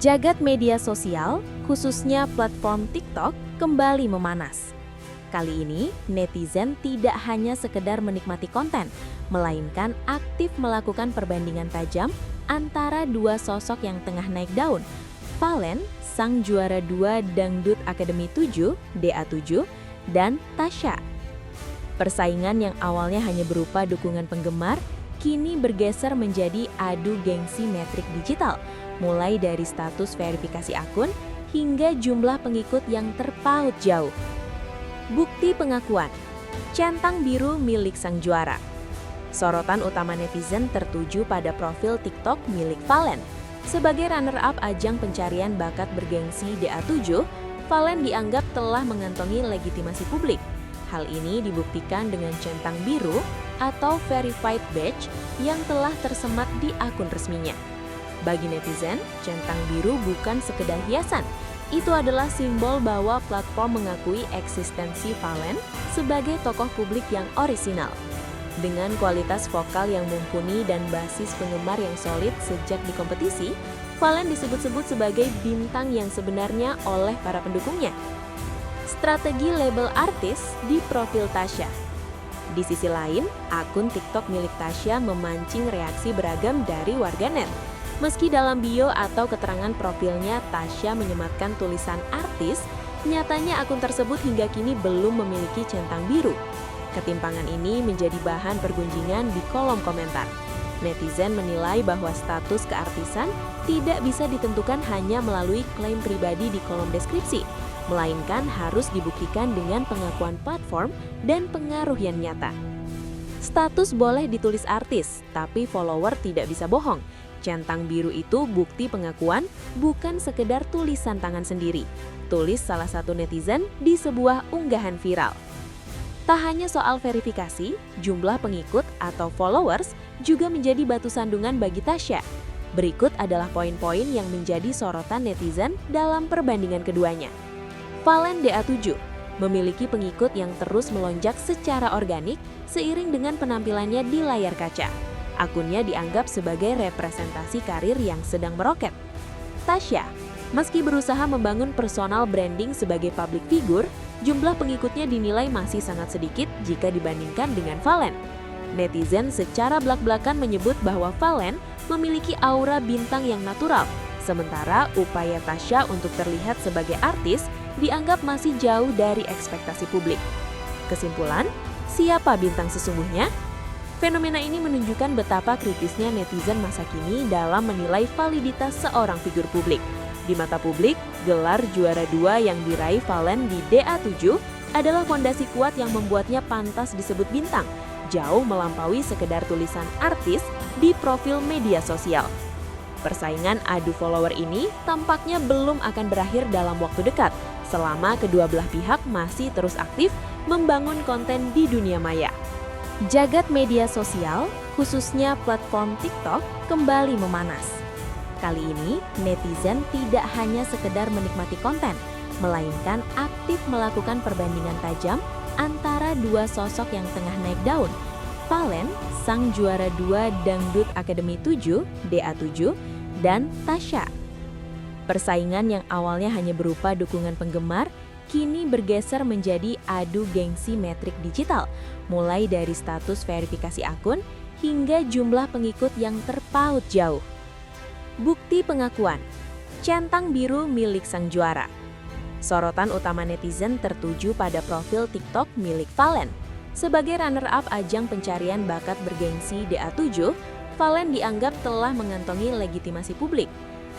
Jagat media sosial, khususnya platform TikTok, kembali memanas. Kali ini, netizen tidak hanya sekedar menikmati konten, melainkan aktif melakukan perbandingan tajam antara dua sosok yang tengah naik daun. Fallen, sang juara 2 Dangdut Akademi 7, DA7, dan Tasya. Persaingan yang awalnya hanya berupa dukungan penggemar, kini bergeser menjadi adu gengsi metrik digital, mulai dari status verifikasi akun hingga jumlah pengikut yang terpaut jauh. Bukti pengakuan, centang biru milik sang juara. Sorotan utama netizen tertuju pada profil TikTok milik Fallen. Sebagai runner-up ajang pencarian bakat bergengsi DA7, Fallen dianggap telah mengantongi legitimasi publik. Hal ini dibuktikan dengan centang biru atau verified badge yang telah tersemat di akun resminya. Bagi netizen, centang biru bukan sekedar hiasan. Itu adalah simbol bahwa platform mengakui eksistensi Fallen sebagai tokoh publik yang orisinal. Dengan kualitas vokal yang mumpuni dan basis penggemar yang solid sejak di kompetisi, Fallen disebut-sebut sebagai bintang yang sebenarnya oleh para pendukungnya. Strategi label artis di profil Tasya. Di sisi lain, akun TikTok milik Tasya memancing reaksi beragam dari warganet. Meski dalam bio atau keterangan profilnya Tasya menyematkan tulisan artis, nyatanya akun tersebut hingga kini belum memiliki centang biru. Ketimpangan ini menjadi bahan pergunjingan di kolom komentar. Netizen menilai bahwa status keartisan tidak bisa ditentukan hanya melalui klaim pribadi di kolom deskripsi, melainkan harus dibuktikan dengan pengakuan platform dan pengaruh yang nyata. Status boleh ditulis artis, tapi follower tidak bisa bohong. Centang biru itu bukti pengakuan, bukan sekedar tulisan tangan sendiri. Tulis salah satu netizen di sebuah unggahan viral. Tak hanya soal verifikasi, jumlah pengikut atau followers juga menjadi batu sandungan bagi Tasya. Berikut adalah poin-poin yang menjadi sorotan netizen dalam perbandingan keduanya. Fallen DA7 memiliki pengikut yang terus melonjak secara organik seiring dengan penampilannya di layar kaca. Akunnya dianggap sebagai representasi karir yang sedang meroket. Tasya, meski berusaha membangun personal branding sebagai public figure, jumlah pengikutnya dinilai masih sangat sedikit jika dibandingkan dengan Fallen. Netizen secara belak-belakan menyebut bahwa Fallen memiliki aura bintang yang natural, sementara upaya Tasya untuk terlihat sebagai artis dianggap masih jauh dari ekspektasi publik. Kesimpulan, siapa bintang sesungguhnya? Fenomena ini menunjukkan betapa kritisnya netizen masa kini dalam menilai validitas seorang figur publik. Di mata publik, gelar juara 2 yang diraih Fallen di DA7 adalah fondasi kuat yang membuatnya pantas disebut bintang, jauh melampaui sekedar tulisan artis di profil media sosial. Persaingan adu follower ini tampaknya belum akan berakhir dalam waktu dekat, selama kedua belah pihak masih terus aktif membangun konten di dunia maya. Jagat media sosial, khususnya platform TikTok, kembali memanas. Kali ini, netizen tidak hanya sekedar menikmati konten, melainkan aktif melakukan perbandingan tajam antara dua sosok yang tengah naik daun. Fallen, sang juara 2 Dangdut Akademi 7, DA7, dan Tasya. Persaingan yang awalnya hanya berupa dukungan penggemar, kini bergeser menjadi adu gengsi metrik digital, mulai dari status verifikasi akun hingga jumlah pengikut yang terpaut jauh. Bukti pengakuan, centang biru milik sang juara. Sorotan utama netizen tertuju pada profil TikTok milik Fallen. Sebagai runner-up ajang pencarian bakat bergengsi DA7, Fallen dianggap telah mengantongi legitimasi publik.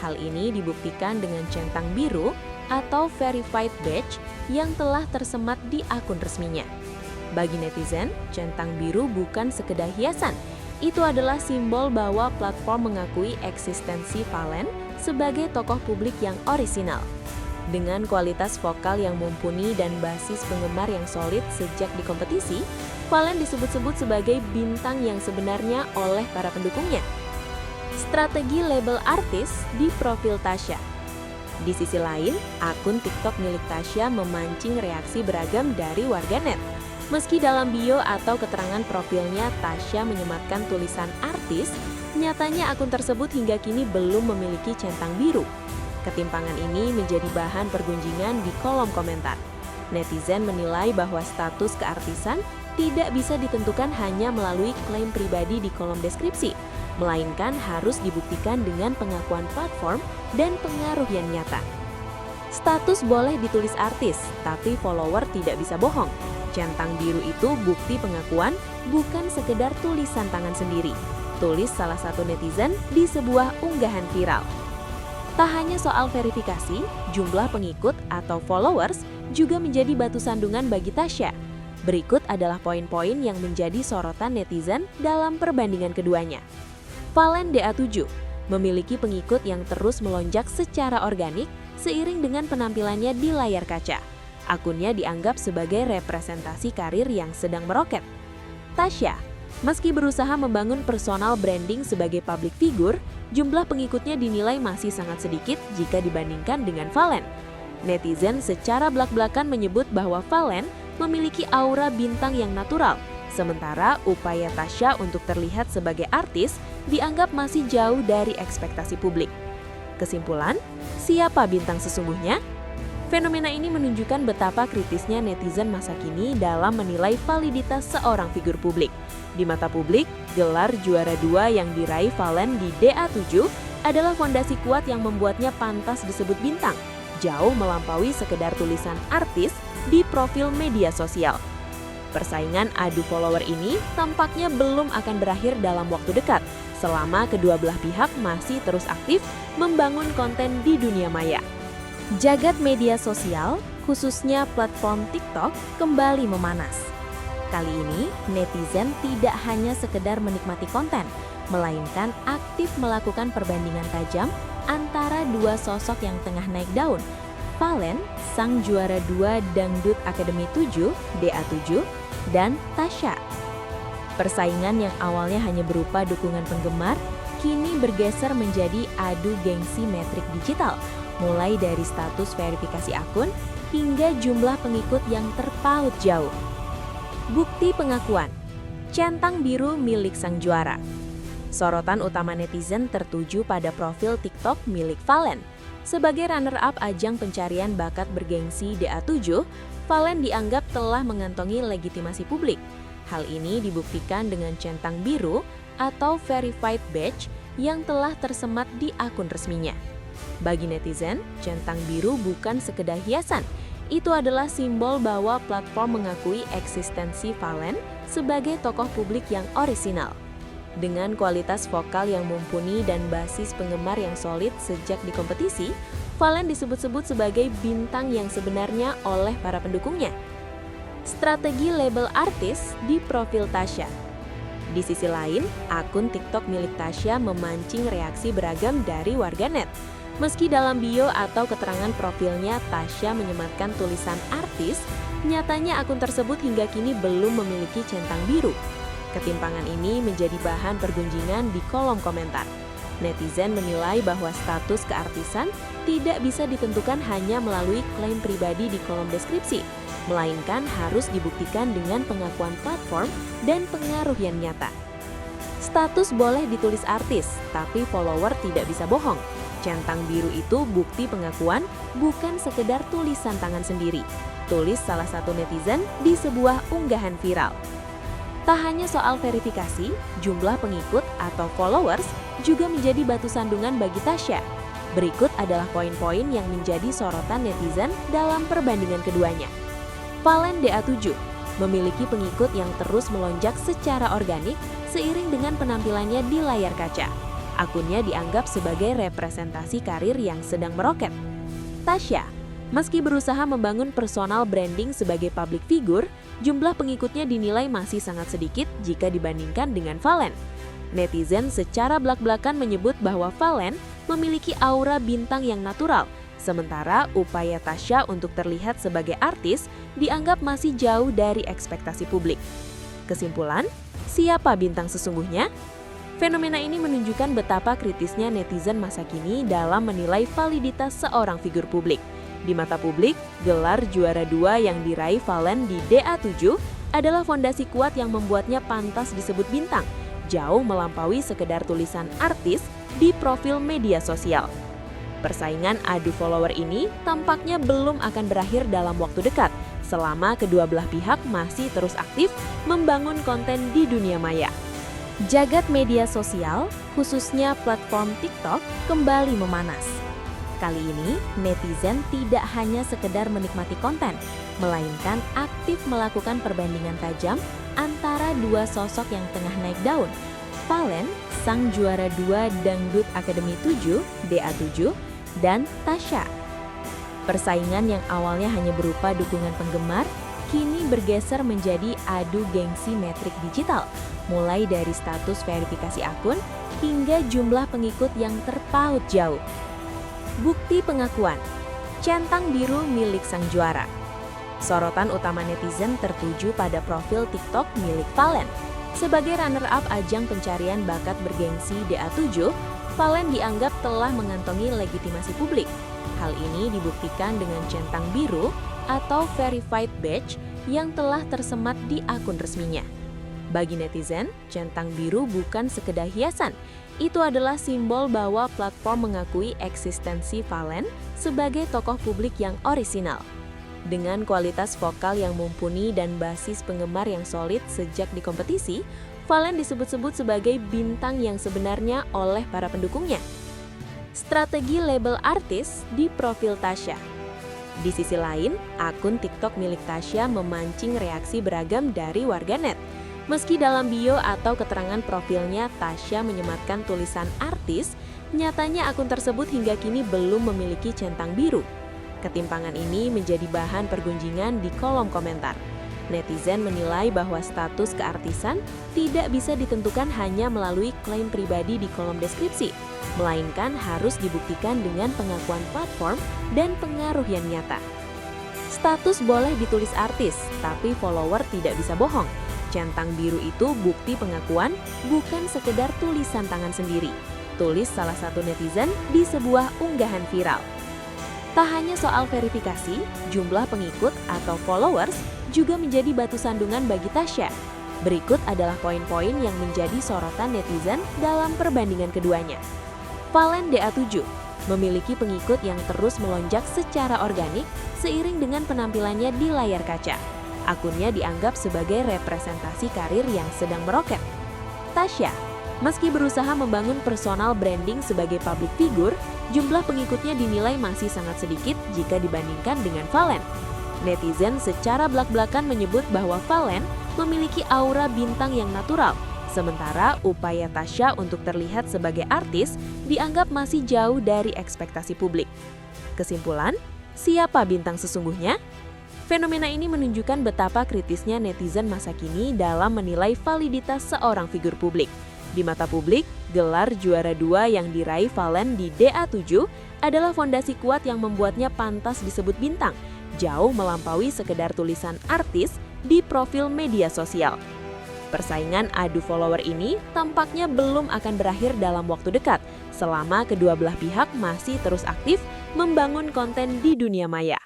Hal ini dibuktikan dengan centang biru atau verified badge yang telah tersemat di akun resminya. Bagi netizen, centang biru bukan sekedar hiasan. Itu adalah simbol bahwa platform mengakui eksistensi Fallen sebagai tokoh publik yang orisinal. Dengan kualitas vokal yang mumpuni dan basis penggemar yang solid sejak di kompetisi, Fallen disebut-sebut sebagai bintang yang sebenarnya oleh para pendukungnya. Strategi label artis di profil Tasya. Di sisi lain, akun TikTok milik Tasya memancing reaksi beragam dari warganet. Meski dalam bio atau keterangan profilnya Tasya menyematkan tulisan artis, Nyatanya akun tersebut hingga kini belum memiliki centang biru. Ketimpangan ini menjadi bahan pergunjingan di kolom komentar. Netizen menilai bahwa status keartisan tidak bisa ditentukan hanya melalui klaim pribadi di kolom deskripsi, melainkan harus dibuktikan dengan pengakuan platform dan pengaruh yang nyata. Status boleh ditulis artis, tapi follower tidak bisa bohong. Centang biru itu bukti pengakuan, bukan sekedar tulisan tangan sendiri. Tulis salah satu netizen di sebuah unggahan viral. Tak hanya soal verifikasi, jumlah pengikut atau followers juga menjadi batu sandungan bagi Tasya. Berikut adalah poin-poin yang menjadi sorotan netizen dalam perbandingan keduanya. Valen DA7 memiliki pengikut yang terus melonjak secara organik seiring dengan penampilannya di layar kaca. Akunnya dianggap sebagai representasi karir yang sedang meroket. Tasya, meski berusaha membangun personal branding sebagai public figure, jumlah pengikutnya dinilai masih sangat sedikit jika dibandingkan dengan Valen. Netizen secara belak-belakan menyebut bahwa Valen memiliki aura bintang yang natural, sementara upaya Tasya untuk terlihat sebagai artis dianggap masih jauh dari ekspektasi publik. Kesimpulan, siapa bintang sesungguhnya? Fenomena ini menunjukkan betapa kritisnya netizen masa kini dalam menilai validitas seorang figur publik. Di mata publik, gelar juara 2 yang diraih Valen di DA7 adalah fondasi kuat yang membuatnya pantas disebut bintang, jauh melampaui sekedar tulisan artis di profil media sosial. Persaingan adu follower ini tampaknya belum akan berakhir dalam waktu dekat, selama kedua belah pihak masih terus aktif membangun konten di dunia maya. Jagat media sosial, khususnya platform TikTok, kembali memanas. Kali ini, netizen tidak hanya sekedar menikmati konten, melainkan aktif melakukan perbandingan tajam antara dua sosok yang tengah naik daun, Valen, sang juara 2 Dangdut Academy 7, DA7, dan Tasya. Persaingan yang awalnya hanya berupa dukungan penggemar, kini bergeser menjadi adu gengsi metrik digital, mulai dari status verifikasi akun hingga jumlah pengikut yang terpaut jauh. Bukti pengakuan, centang biru milik sang juara. Sorotan utama netizen tertuju pada profil TikTok milik Valen. Sebagai runner-up ajang pencarian bakat bergengsi DA7, Valen dianggap telah mengantongi legitimasi publik. Hal ini dibuktikan dengan centang biru atau verified badge yang telah tersemat di akun resminya. Bagi netizen, centang biru bukan sekedar hiasan. Itu adalah simbol bahwa platform mengakui eksistensi Valen sebagai tokoh publik yang orisinal. Dengan kualitas vokal yang mumpuni dan basis penggemar yang solid sejak di kompetisi, Valen disebut-sebut sebagai bintang yang sebenarnya oleh para pendukungnya. Strategi label artis di profil Tasya. Di sisi lain, akun TikTok milik Tasya memancing reaksi beragam dari warganet. Meski dalam bio atau keterangan profilnya Tasya menyematkan tulisan artis, nyatanya akun tersebut hingga kini belum memiliki centang biru. Ketimpangan ini menjadi bahan pergunjingan di kolom komentar. Netizen menilai bahwa status keartisan tidak bisa ditentukan hanya melalui klaim pribadi di kolom deskripsi, melainkan harus dibuktikan dengan pengakuan platform dan pengaruh yang nyata. Status boleh ditulis artis, tapi follower tidak bisa bohong. Centang biru itu bukti pengakuan, bukan sekedar tulisan tangan sendiri. Tulis salah satu netizen di sebuah unggahan viral. Tak hanya soal verifikasi, jumlah pengikut atau followers juga menjadi batu sandungan bagi Tasya. Berikut adalah poin-poin yang menjadi sorotan netizen dalam perbandingan keduanya. Valen DA7 memiliki pengikut yang terus melonjak secara organik seiring dengan penampilannya di layar kaca. Akunnya dianggap sebagai representasi karir yang sedang meroket. Tasya, meski berusaha membangun personal branding sebagai public figure, jumlah pengikutnya dinilai masih sangat sedikit jika dibandingkan dengan Valen. Netizen secara belak-belakan menyebut bahwa Valen memiliki aura bintang yang natural, sementara upaya Tasya untuk terlihat sebagai artis dianggap masih jauh dari ekspektasi publik. Kesimpulan, siapa bintang sesungguhnya? Fenomena ini menunjukkan betapa kritisnya netizen masa kini dalam menilai validitas seorang figur publik. Di mata publik, gelar juara 2 yang diraih Valen di DA7 adalah fondasi kuat yang membuatnya pantas disebut bintang, jauh melampaui sekedar tulisan artis di profil media sosial. Persaingan adu follower ini tampaknya belum akan berakhir dalam waktu dekat, selama kedua belah pihak masih terus aktif membangun konten di dunia maya. Jagat media sosial, khususnya platform TikTok, kembali memanas. Kali ini, netizen tidak hanya sekedar menikmati konten, melainkan aktif melakukan perbandingan tajam antara dua sosok yang tengah naik daun. Fallen, sang juara 2 Dangdut Akademi 7, DA7, dan Tasya. Persaingan yang awalnya hanya berupa dukungan penggemar, kini bergeser menjadi adu gengsi metrik digital, mulai dari status verifikasi akun hingga jumlah pengikut yang terpaut jauh. Bukti pengakuan, centang biru milik sang juara. Sorotan utama netizen tertuju pada profil TikTok milik Fallen. Sebagai runner-up ajang pencarian bakat bergengsi DA7, Fallen dianggap telah mengantongi legitimasi publik. Hal ini dibuktikan dengan centang biru atau verified badge yang telah tersemat di akun resminya. Bagi netizen, centang biru bukan sekedar hiasan. Itu adalah simbol bahwa platform mengakui eksistensi Fallen sebagai tokoh publik yang orisinal. Dengan kualitas vokal yang mumpuni dan basis penggemar yang solid sejak di kompetisi, Fallen disebut-sebut sebagai bintang yang sebenarnya oleh para pendukungnya. Strategi label artis di profil Tasya. Di sisi lain, akun TikTok milik Tasya memancing reaksi beragam dari warganet. Meski dalam bio atau keterangan profilnya Tasya menyematkan tulisan artis, nyatanya akun tersebut hingga kini belum memiliki centang biru. Ketimpangan ini menjadi bahan pergunjingan di kolom komentar. Netizen menilai bahwa status keartisan tidak bisa ditentukan hanya melalui klaim pribadi di kolom deskripsi, melainkan harus dibuktikan dengan pengakuan platform dan pengaruh yang nyata. Status boleh ditulis artis, tapi follower tidak bisa bohong. Centang biru itu bukti pengakuan, bukan sekedar tulisan tangan sendiri. Tulis salah satu netizen di sebuah unggahan viral. Tak hanya soal verifikasi, jumlah pengikut atau followers juga menjadi batu sandungan bagi Tasya. Berikut adalah poin-poin yang menjadi sorotan netizen dalam perbandingan keduanya. Fallen DA7 memiliki pengikut yang terus melonjak secara organik seiring dengan penampilannya di layar kaca. Akunnya dianggap sebagai representasi karir yang sedang meroket. Tasya, meski berusaha membangun personal branding sebagai public figure, jumlah pengikutnya dinilai masih sangat sedikit jika dibandingkan dengan Fallen. Netizen secara belak-belakan menyebut bahwa Fallen memiliki aura bintang yang natural, sementara upaya Tasya untuk terlihat sebagai artis dianggap masih jauh dari ekspektasi publik. Kesimpulan, siapa bintang sesungguhnya? Fenomena ini menunjukkan betapa kritisnya netizen masa kini dalam menilai validitas seorang figur publik. Di mata publik, gelar juara 2 yang diraih Fallen di DA7 adalah fondasi kuat yang membuatnya pantas disebut bintang, jauh melampaui sekedar tulisan artis di profil media sosial. Persaingan adu follower ini tampaknya belum akan berakhir dalam waktu dekat, selama kedua belah pihak masih terus aktif membangun konten di dunia maya.